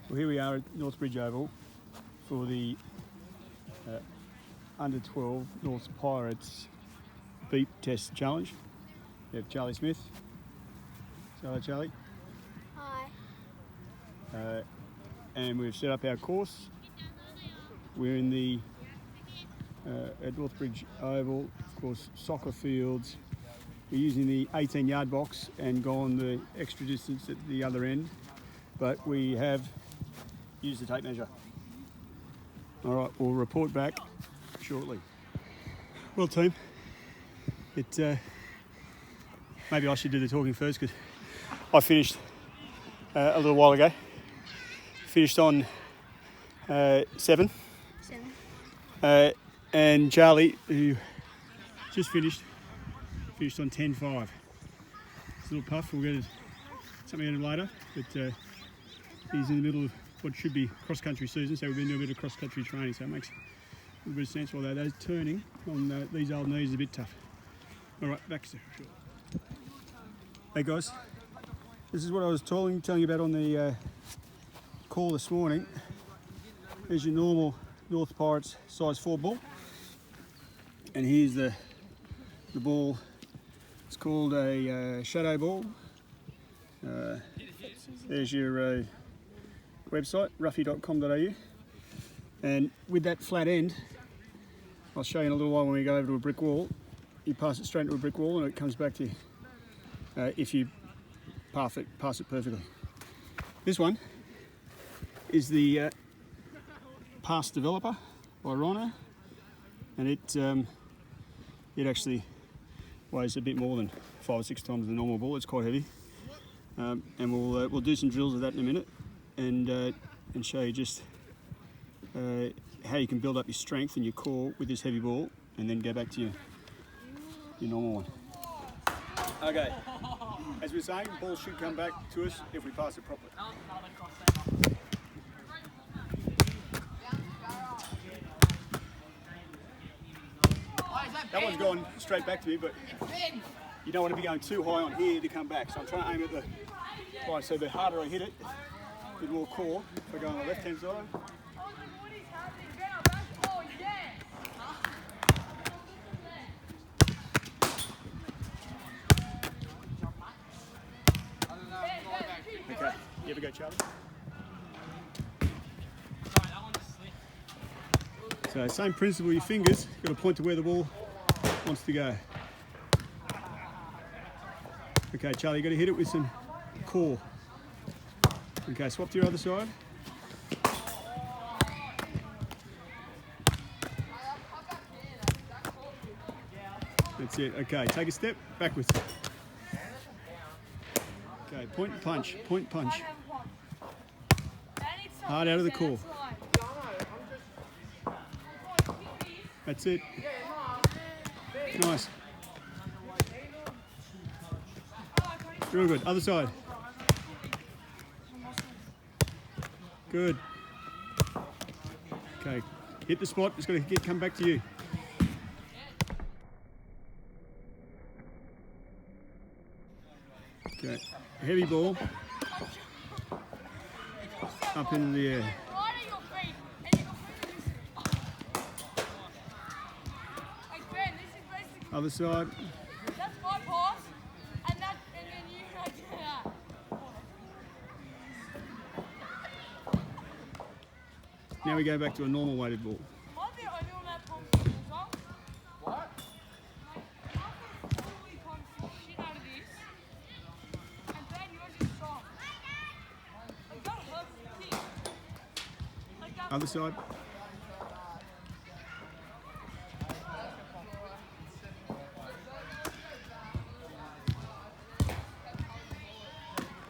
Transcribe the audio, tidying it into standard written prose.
Well, here we are at Northbridge Oval for the under 12 North Pirates Beep Test Challenge. We have Charlie Smith. Say hello, Charlie. Hi. And we've set up our course. We're in the at Northbridge Oval, of course, soccer fields. We're using the 18-yard box and gone the extra distance at the other end, but we have used the tape measure. All right, we'll report back shortly. Well, team, maybe I should do the talking first because I finished a little while ago. Finished on 7. And Charlie, who just finished on 10.5. It's a little puff. We'll get something out of him later, but he's in the middle of what should be cross-country season, so we've been doing a bit of cross-country training, so it makes a little bit of sense. Although those turning on these old knees is a bit tough. All right, back to short. Hey guys, this is what I was telling you about on the call this morning. There's your normal North Pirates size 4 ball, and here's the ball. It's called a shadow ball. There's your website, ruffy.com.au, and with that flat end, I'll show you in a little while when we go over to a brick wall. You pass it straight into a brick wall and it comes back to you if you pass it perfectly. This one is the Pass Developer by Rhino, and it actually weighs a bit more than 5 or 6 times the normal ball. It's quite heavy, and we'll do some drills of that in a minute, and show you just how you can build up your strength and your core with this heavy ball, and then go back to your normal one. Okay, as we were saying, the ball should come back to us if we pass it properly. That one's gone straight back to me, but you don't want to be going too high on here to come back. So I'm trying to aim at the right, so the harder I hit it, the more core. If I go on the left-hand side. Okay, you ever go, Charlie? So same principle, your fingers, got to point to where the ball wants to go. Okay, Charlie, you got to hit it with some core. Okay, swap to your other side. That's it. Okay, take a step backwards. Okay, point and punch, point punch. Hard out of the core. That's it. Nice. Real good. Other side. Good. Okay. Hit the spot. It's got to come back to you. Okay. Heavy ball. Up into the air. Other side. That's my pass, and then you do that. Now we go back to a normal weighted ball. Am I the only one that pumps balls up? What? I fully pump the shit out of this, and then yours is soft. Like that hurts the teeth. Like that. Other side.